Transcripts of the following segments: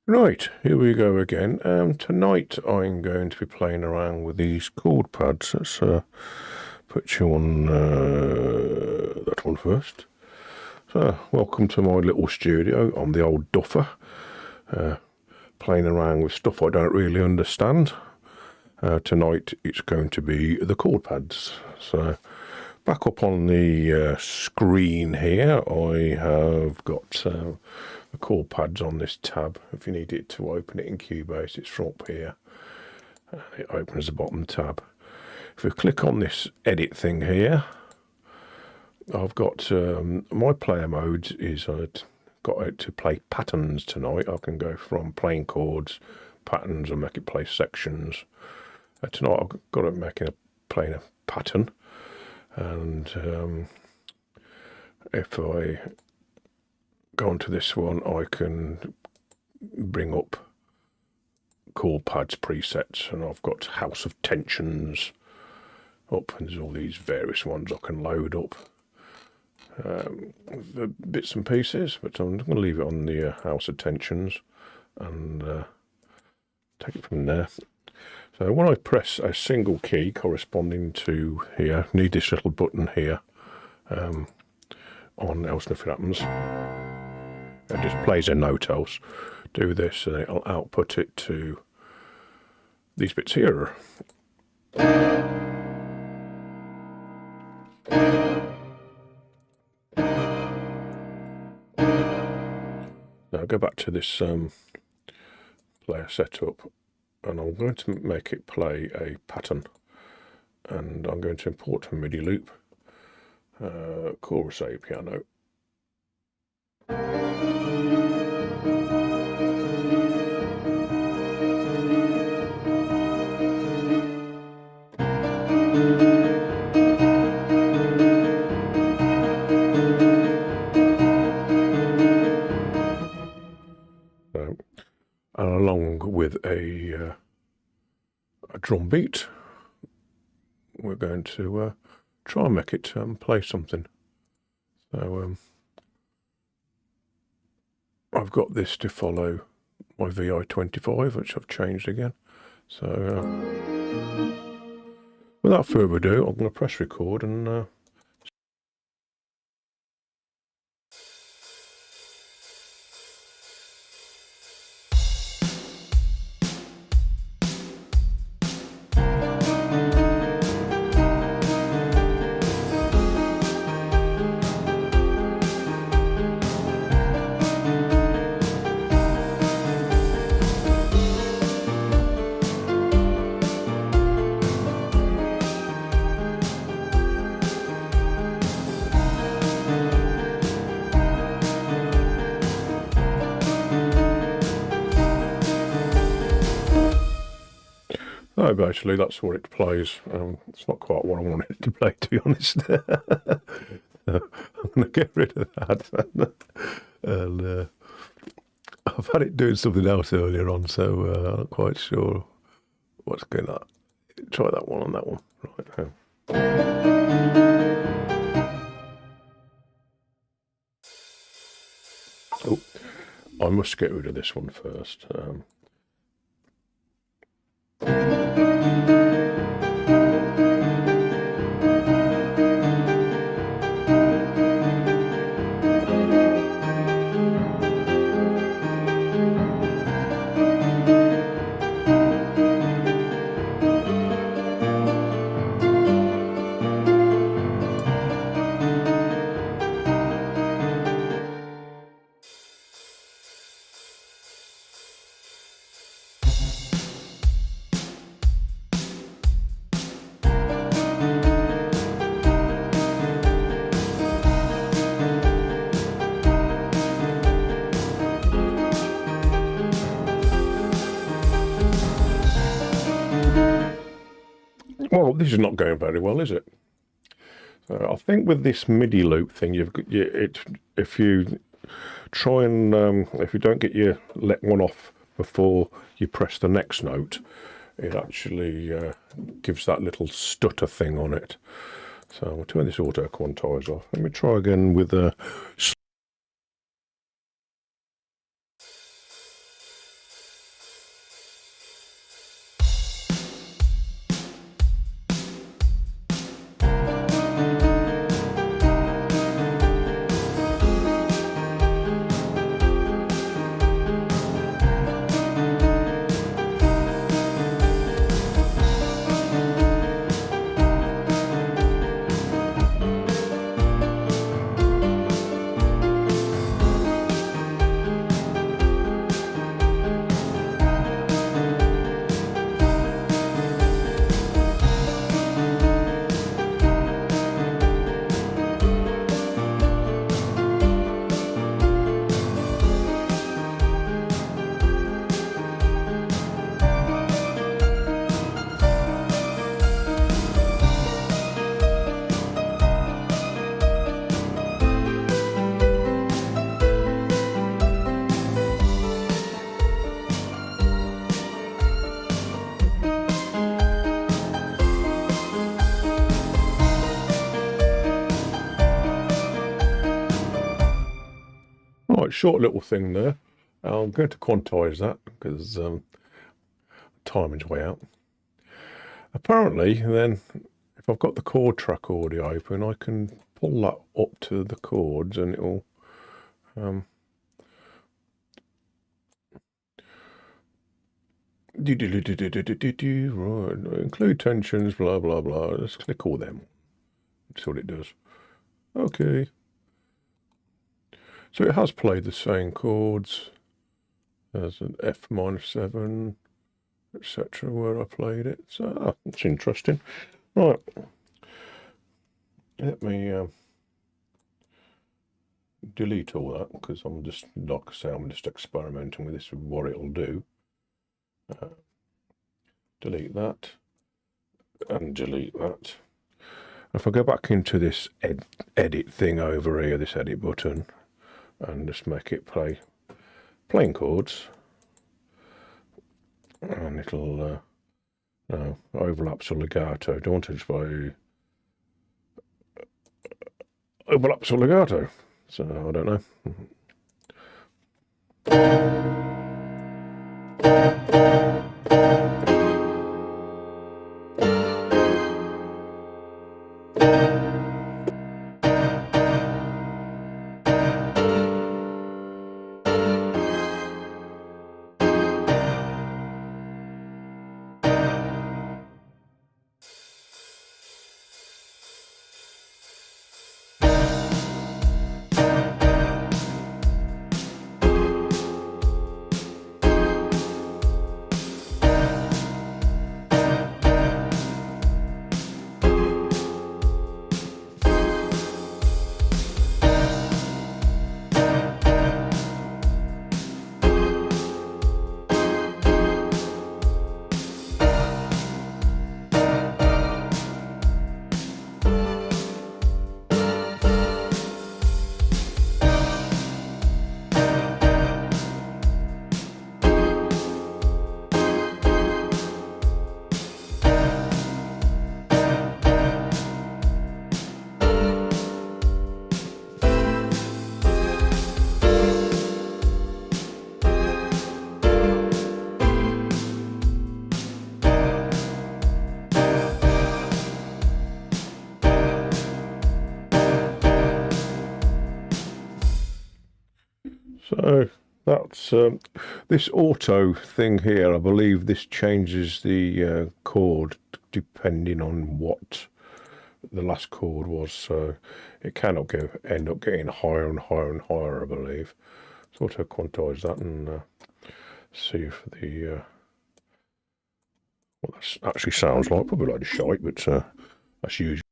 Right, here we go again. Tonight I'm going to be playing around with these chord pads. Let's put you on that one first. So, welcome to my little studio on the old duffer. Playing around with stuff I don't really understand. Tonight it's going to be the chord pads. So, back up on the screen here, I have got the chord pads on this tab. If you need it to open it in Cubase, it's from up here. It opens the bottom tab. If we click on this edit thing here, I've got my player modes is I've got it to play patterns tonight. I can go from playing chords, patterns, and make it play sections. Tonight I've got it playing a pattern, and if I go onto this one, I can bring up chord pads presets, and I've got House of Tensions up, and there's all these various ones I can load up. The bits and pieces, but I'm going to leave it on the House of Tensions and take it from there. So when I press a single key corresponding to here, need this little button here on, else nothing happens. It just plays a note else. Do this and it'll output it to these bits here. Now go back to this player setup, and I'm going to make it play a pattern, and I'm going to import a MIDI loop, chorus A piano. And along with a drum beat, we're going to try and make it play something. So I've got this to follow my VI-25, which I've changed again. So without further ado, I'm going to press record and no, basically that's what it plays. It's not quite what I wanted it to play, to be honest. I'm going to get rid of that. And I've had it doing something else earlier on, so I'm not quite sure what's going on. Try that one on that one. Right. Oh, I must get rid of this one first. Well, this is not going very well, is it? I think with this MIDI loop thing, if you try and if you don't get your let one off before you press the next note, it actually gives that little stutter thing on it. So we'll turn this auto quantize off. Let me try again with a Right, short little thing there. I'm going to quantize that because timing's way out. Apparently, then, if I've got the chord track audio open, I can pull that up to the chords and it'll right, include tensions, blah blah blah. Let's click all them. That's what it does. Okay. So it has played the same chords as an F minor 7, etc. where I played it. So that's interesting. Right. Let me delete all that because I'm just, like I say, I'm just experimenting with this, what it'll do. Delete that and delete that. If I go back into this edit thing over here, this edit button, and just make it play plain chords, and it'll overlaps a legato. Don't want to just play overlaps a legato. So I don't know. So that's this auto thing here. I believe this changes the chord depending on what the last chord was. So it cannot end up getting higher and higher and higher, I believe. So auto quantize that and see if the what that actually sounds like. Probably like a shite, but that's usually.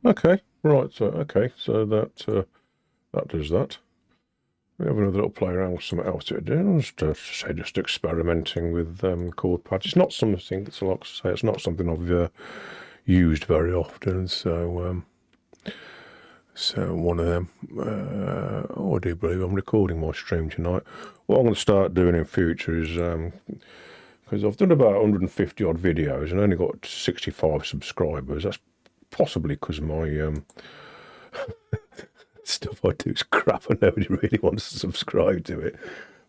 Okay, right. So that does that. We have another little play around with something else to do. Just experimenting with chord pads. It's not something that's, like I say, it's not something I've used very often. So one of them. I do believe I'm recording my stream tonight. What I'm going to start doing in future is because I've done about 150 odd videos and only got 65 subscribers. That's possibly because my stuff I do is crap and nobody really wants to subscribe to it.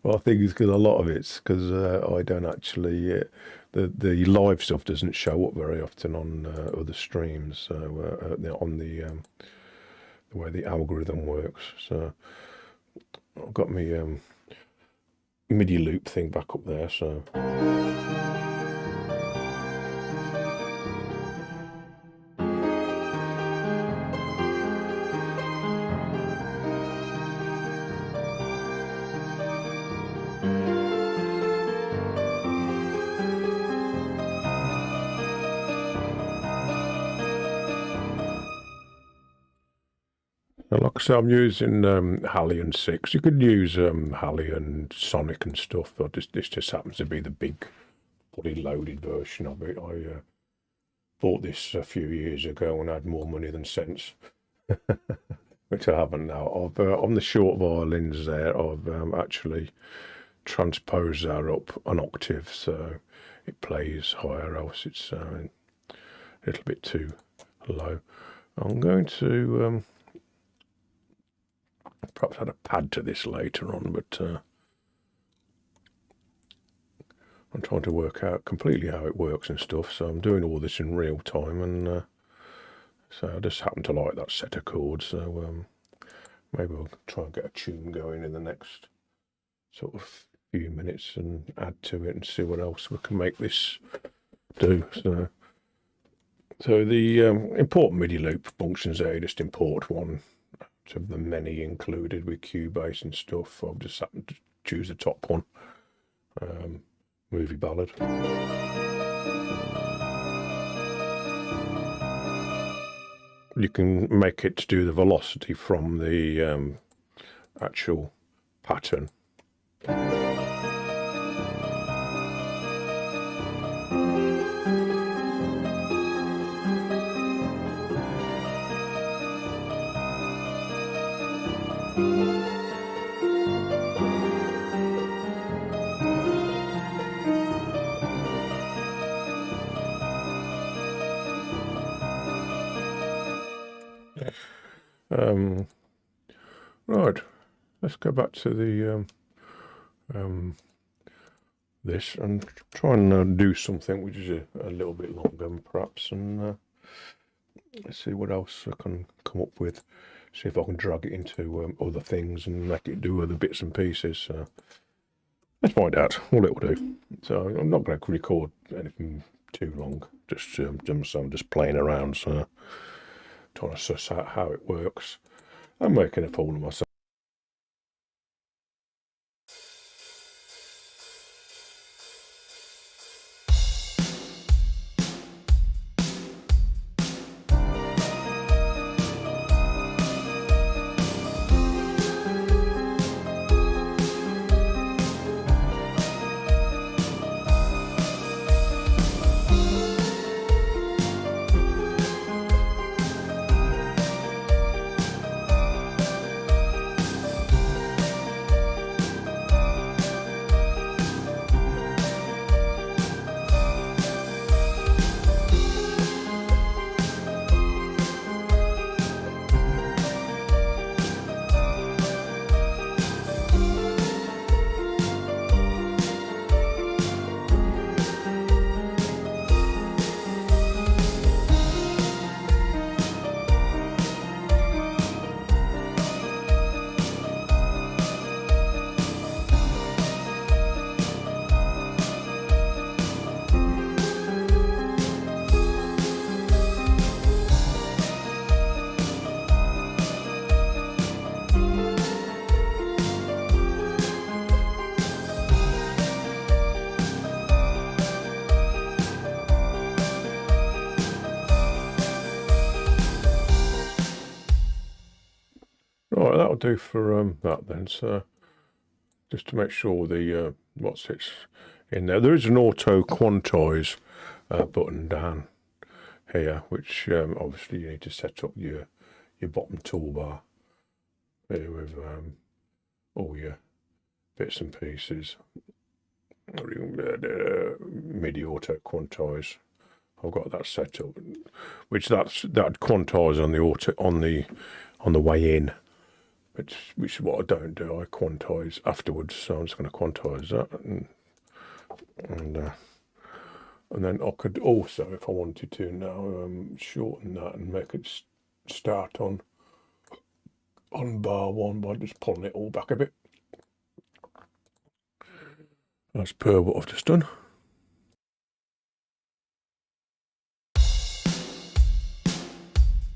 Well, I think it's because a lot of it's because I don't actually the live stuff doesn't show up very often on other streams. So on the way the algorithm works. So I've got my MIDI loop thing back up there. So. like I say, I'm using Halion 6. You could use Halion Sonic and stuff, but this just happens to be the big, fully loaded version of it. I bought this a few years ago and had more money than sense, which I haven't now. I've on the short violins there, I've actually transposed that up an octave, so it plays higher, else it's a little bit too low. I'm going to perhaps add a pad to this later on, but I'm trying to work out completely how it works and stuff, so I'm doing all this in real time, and so I just happen to like that set of chords, so maybe I'll try and get a tune going in the next sort of few minutes and add to it and see what else we can make this do. So the important MIDI loop functions there, just import one of the many included with Cubase and stuff. I've just happened to choose the top one, movie ballad. You can make it to do the velocity from the actual pattern. Right, let's go back to the this and try and do something which is a little bit longer perhaps, and let's see what else I can come up with. See if I can drag it into other things and make it do other bits and pieces. Let's find out what it will do. So I'm not going to record anything too long, just so I'm just playing around, so trying to suss out how it works. I'm making a fool of myself. Right, that'll do for that then. So just to make sure the what's it's in there. There is an auto quantize button down here, which obviously you need to set up your bottom toolbar here with all your bits and pieces. MIDI auto quantize. I've got that set up, which that quantize on the auto on the way in. Which is what I don't do. I quantize afterwards, so I'm just going to quantize that, and then I could also, if I wanted to now, shorten that and make it start on bar one by just pulling it all back a bit. As per what I've just done.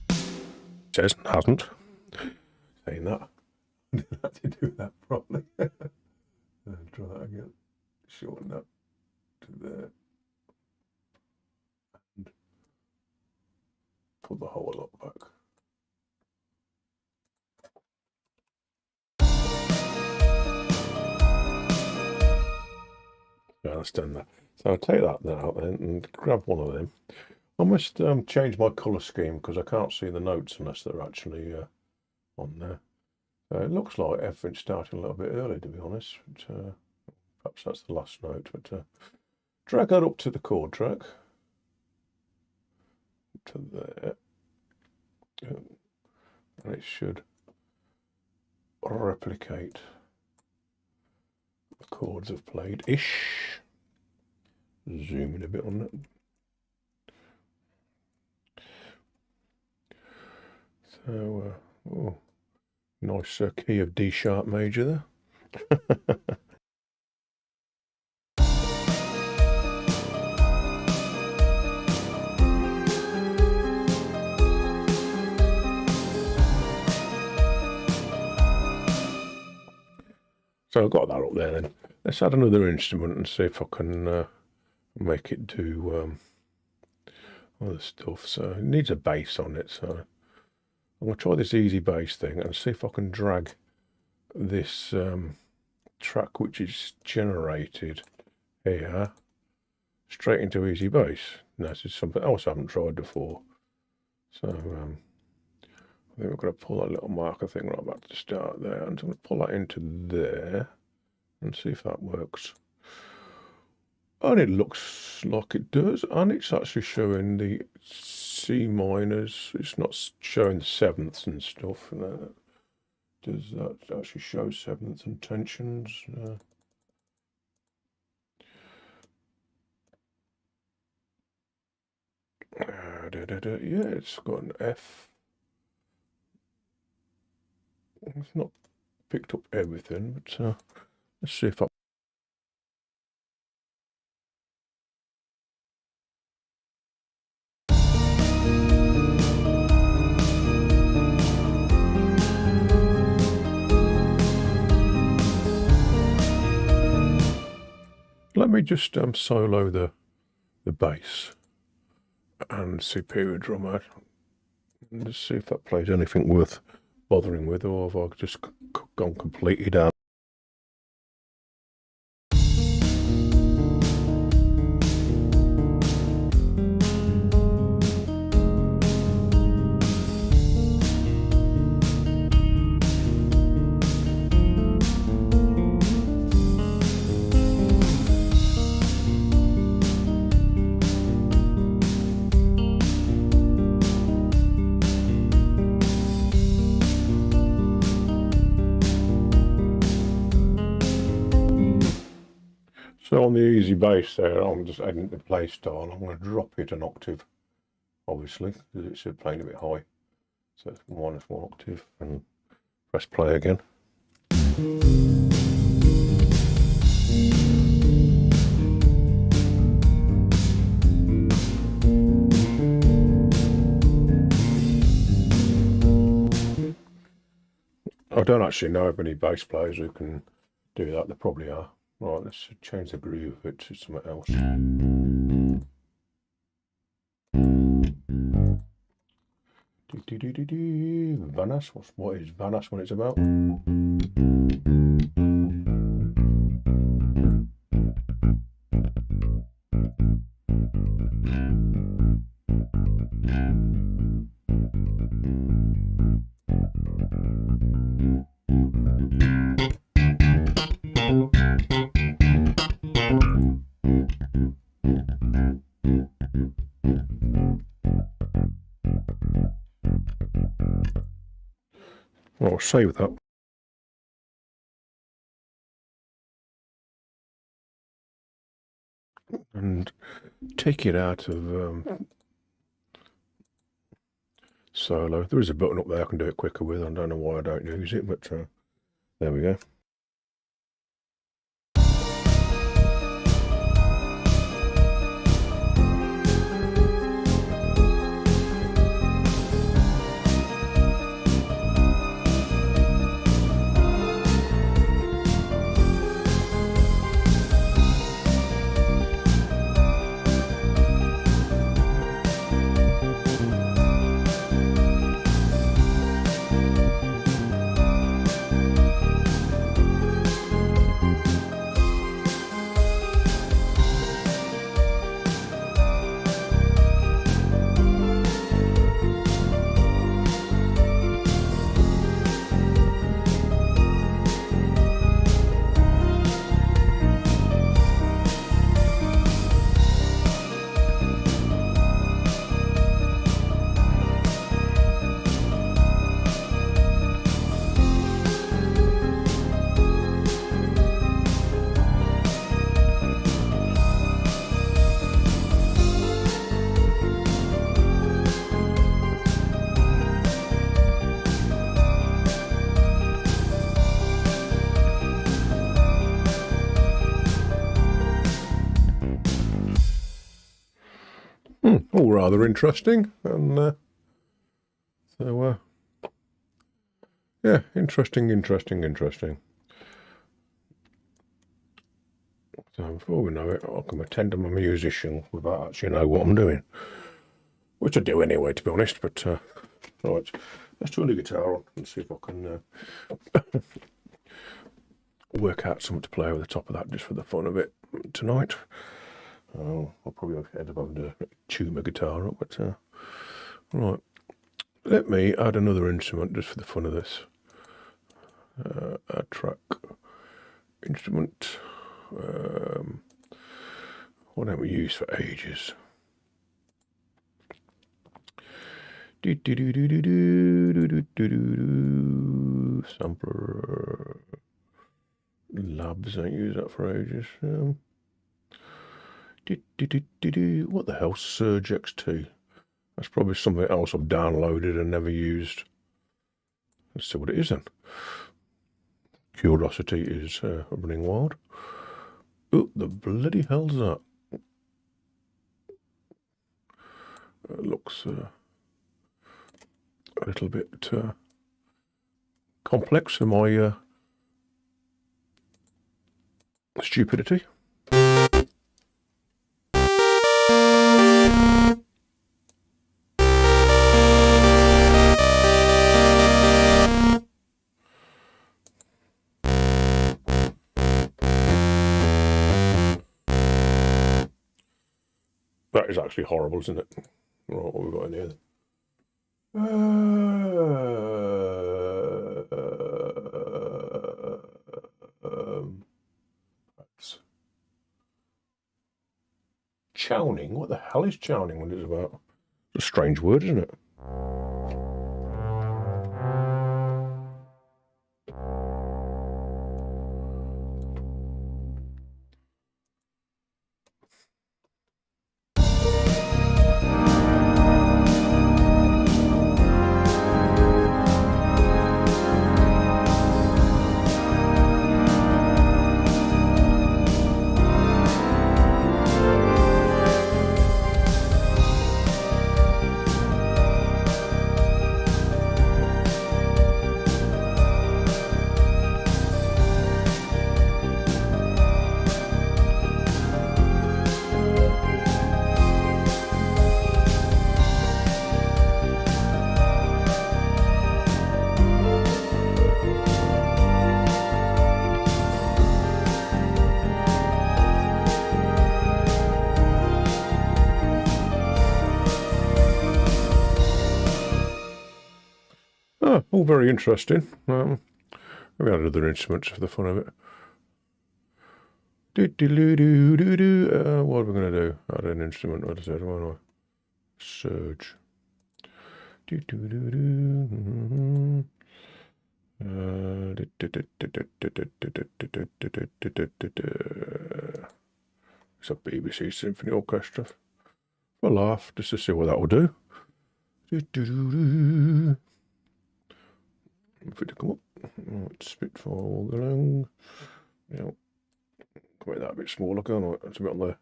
It says hasn't. Saying that. I didn't have to do that properly. Try that again. Shorten that to there. And pull the whole lot back. I understand that. So I'll take that then out then and grab one of them. I must change my colour scheme because I can't see the notes unless they're actually on there. It looks like everything's starting a little bit early, to be honest. But, perhaps that's the last note. But drag that up to the chord track. To there. And it should replicate the chords I've played-ish. Zoom in a bit on that. So, oh, nice key of D sharp major there. So I've got that up there then. Let's add another instrument and see if I can make it do other stuff. So it needs a bass on it, so I'm going to try this easy bass thing and see if I can drag this track which is generated here straight into easy bass. Now this is something else I haven't tried before. So I think we're going to pull that little marker thing right back to the start there, and I'm going to pull that into there and see if that works. And it looks like it does, and it's actually showing the C minors. It's not showing the sevenths and stuff. Does that actually show sevenths and tensions? Yeah, it's got an F. It's not picked up everything, but let's see if I... Let me just solo the bass and superior drummer and just see if that plays anything worth bothering with, or if I've just gone completely down. So on the easy bass there, I'm just adding the play style. I'm going to drop it an octave, obviously, because it's playing a bit high. So it's minus 1 octave, and press play again. I don't actually know of any bass players who can do that. There probably are. Right, let's change the groove of it to something else. Vanas, what is Vanas when it's about? Well, I'll save that. And take it out of solo. There is a button up there I can do it quicker with. I don't know why I don't use it, but there we go. all rather interesting, and yeah, interesting. So before we know it, I can pretend I'm a musician without actually know what I'm doing, which I do anyway, to be honest. But right, let's turn the guitar on and see if I can work out something to play over the top of that, just for the fun of it tonight. I'll probably have head above to tune my guitar up, but right. Let me add another instrument just for the fun of this. Add track, instrument. What don't we use for ages? Sampler. Labs, don't use that for ages. What the hell? Surge X2. That's probably something else I've downloaded and never used. Let's see what it is then. Curiosity is running wild. Oh, the bloody hell's that? It looks a little bit complex for my stupidity. That is actually horrible, isn't it? Right, what have we got in here? Chowning? What the hell is chowning? What is it about? It's a strange word, isn't it? All very interesting. Maybe add other instruments for the fun of it. What are we going to do? Add an instrument. What is it? Why not? Surge. It's a BBC Symphony Orchestra. For a laugh, just to see what that will do. If it to come up, right, Spitfire all along. Yeah, make that a bit smaller, can't I? That's a bit on the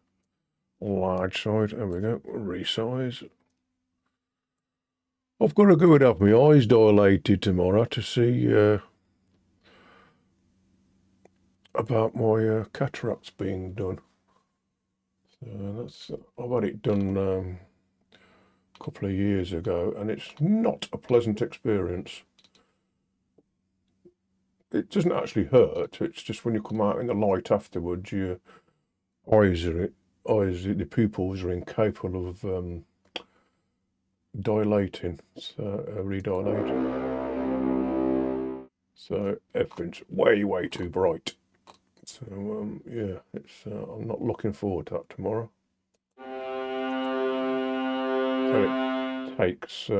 large side. There we go. Resize. I've got to go and have my eyes dilated tomorrow to see about my cataracts being done. So I've had it done a couple of years ago, and it's not a pleasant experience. It doesn't actually hurt. It's just when you come out in the light afterwards, your the pupils are incapable of dilating, so redilating. So everything's way too bright. So yeah, it's I'm not looking forward to that tomorrow. So it takes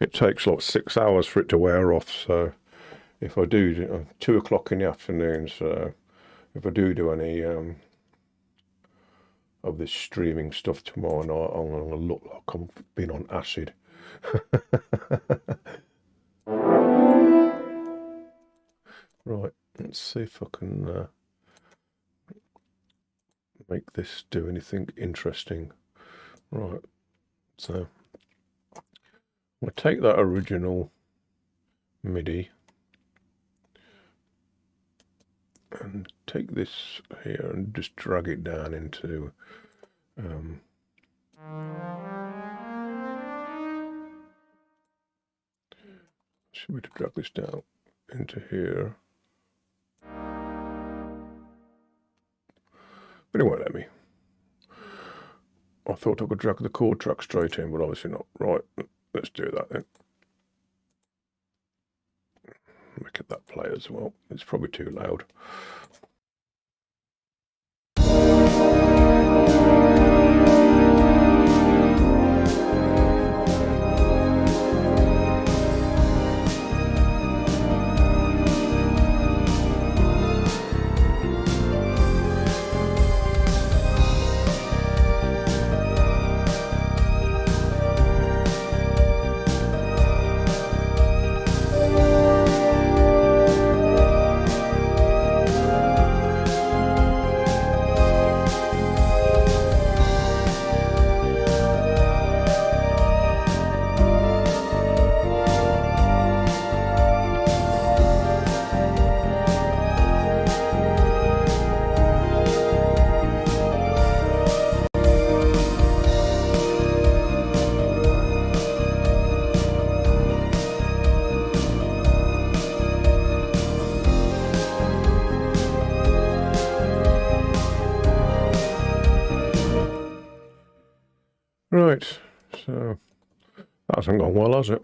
it takes like 6 hours for it to wear off. So if I do 2 o'clock in the afternoon, so if I do any of this streaming stuff tomorrow night, I'm going to look like I've been on acid. Right, let's see if I can make this do anything interesting. Right, so I'm going to take that original MIDI and take this here and just drag it down into should we drag this down into here? But it won't let me. I thought I could drag the chord track straight in, but obviously not. Right, let's do that then. Make it that play as well. It's probably too loud. Right, so that hasn't gone well, has it?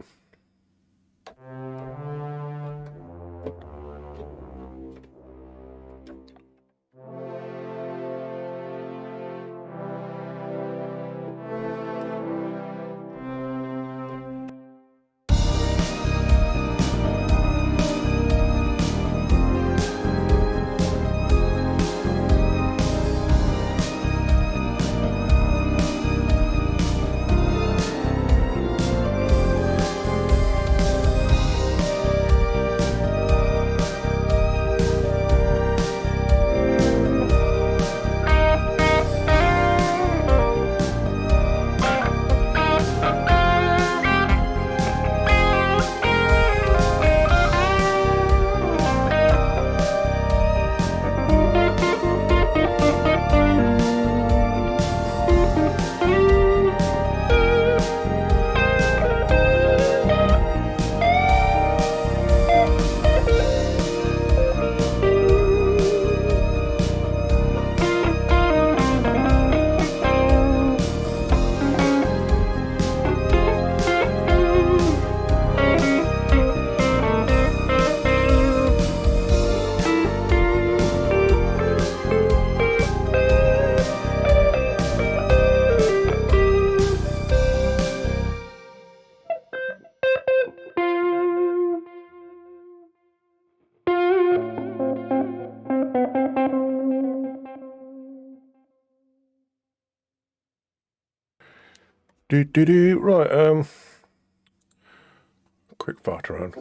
Right, quick fart around.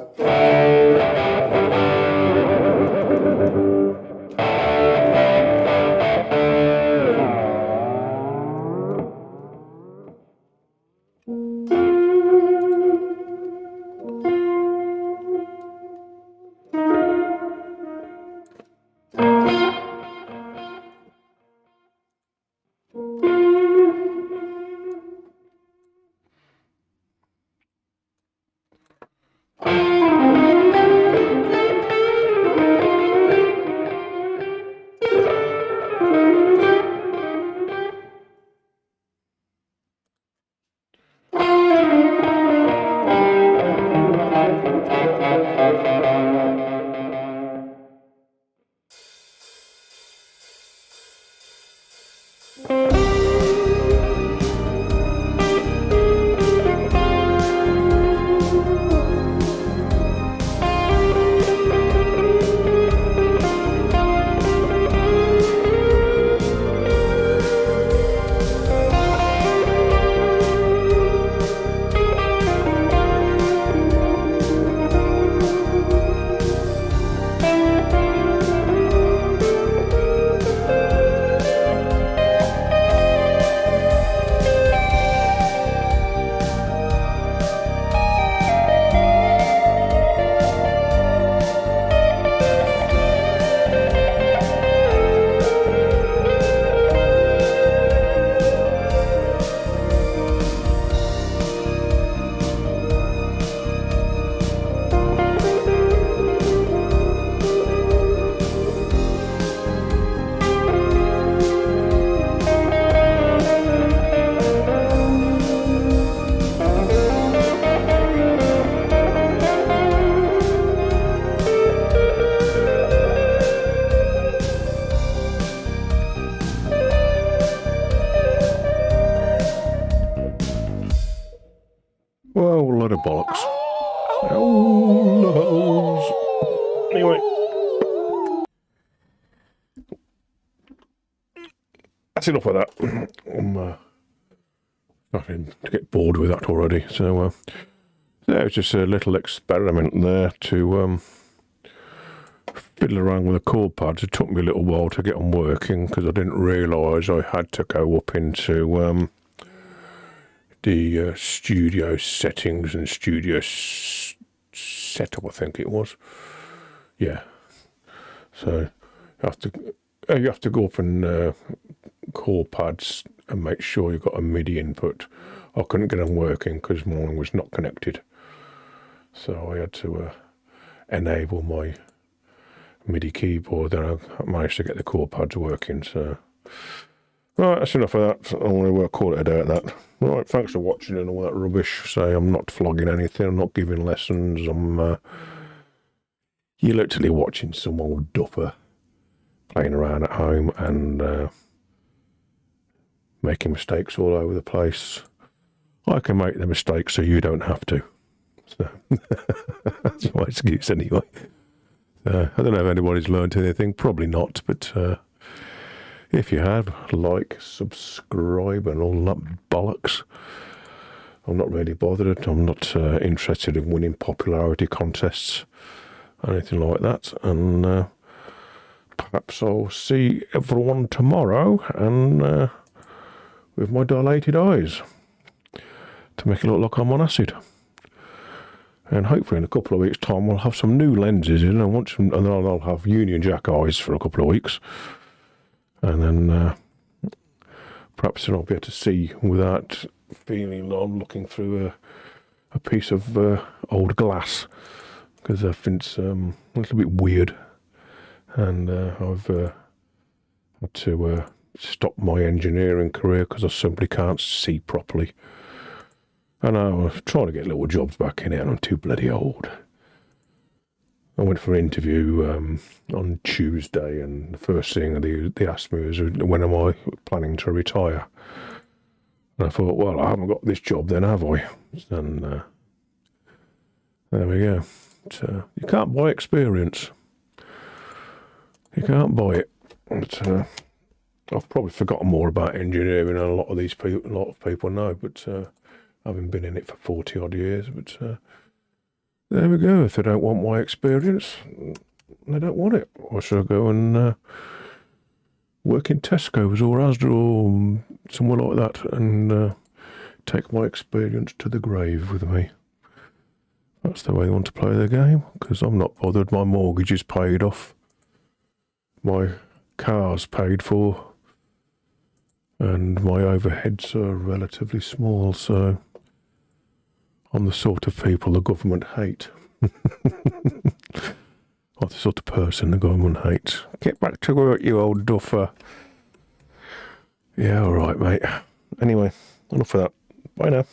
bollocks. Oh, no. Anyway. That's enough of that. I'm starting to get bored with that already. So, yeah, it's just a little experiment there to fiddle around with the chord pads. It took me a little while to get them working because I didn't realise I had to go up into the studio settings and studio setup, I think it was. Yeah. So you have to go up and chord pads and make sure you've got a MIDI input. I couldn't get them working because mine was not connected. So I had to enable my MIDI keyboard, and I managed to get the chord pads working. So, right, that's enough of that. I'll call it a day at that. Right, thanks for watching and all that rubbish. Say, I'm not flogging anything, I'm not giving lessons. You're literally watching some old duffer playing around at home and making mistakes all over the place. I can make the mistakes so you don't have to. So that's my excuse anyway. I don't know if anybody's learned anything. Probably not, but if you have, like, subscribe and all that bollocks. I'm not really bothered. I'm not interested in winning popularity contests or anything like that. And perhaps I'll see everyone tomorrow and with my dilated eyes to make it look like I'm on acid. And hopefully in a couple of weeks' time we'll have some new lenses in, and then I'll have Union Jack eyes for a couple of weeks. And then perhaps then I'll be able to see without feeling like I'm looking through a piece of old glass, because I think it's a little bit weird. And I've had to stop my engineering career because I simply can't see properly. And I was trying to get little jobs back in it, and I'm too bloody old. I went for an interview on Tuesday, and the first thing they asked me was, when am I planning to retire? And I thought, well, I haven't got this job then, have I? And there we go. So, you can't buy experience. You can't buy it. But I've probably forgotten more about engineering than a lot of people know, but having been in it for 40 odd years, but there we go. If they don't want my experience, they don't want it. I shall go and work in Tesco's or Asda or somewhere like that and take my experience to the grave with me. That's the way they want to play the game, because I'm not bothered. My mortgage is paid off. My car's paid for. And my overheads are relatively small, so I'm the sort of people the government hate. Or the sort of person the government hates. Get back to work, you old duffer. Yeah, all right, mate. Anyway, enough of that. Bye now.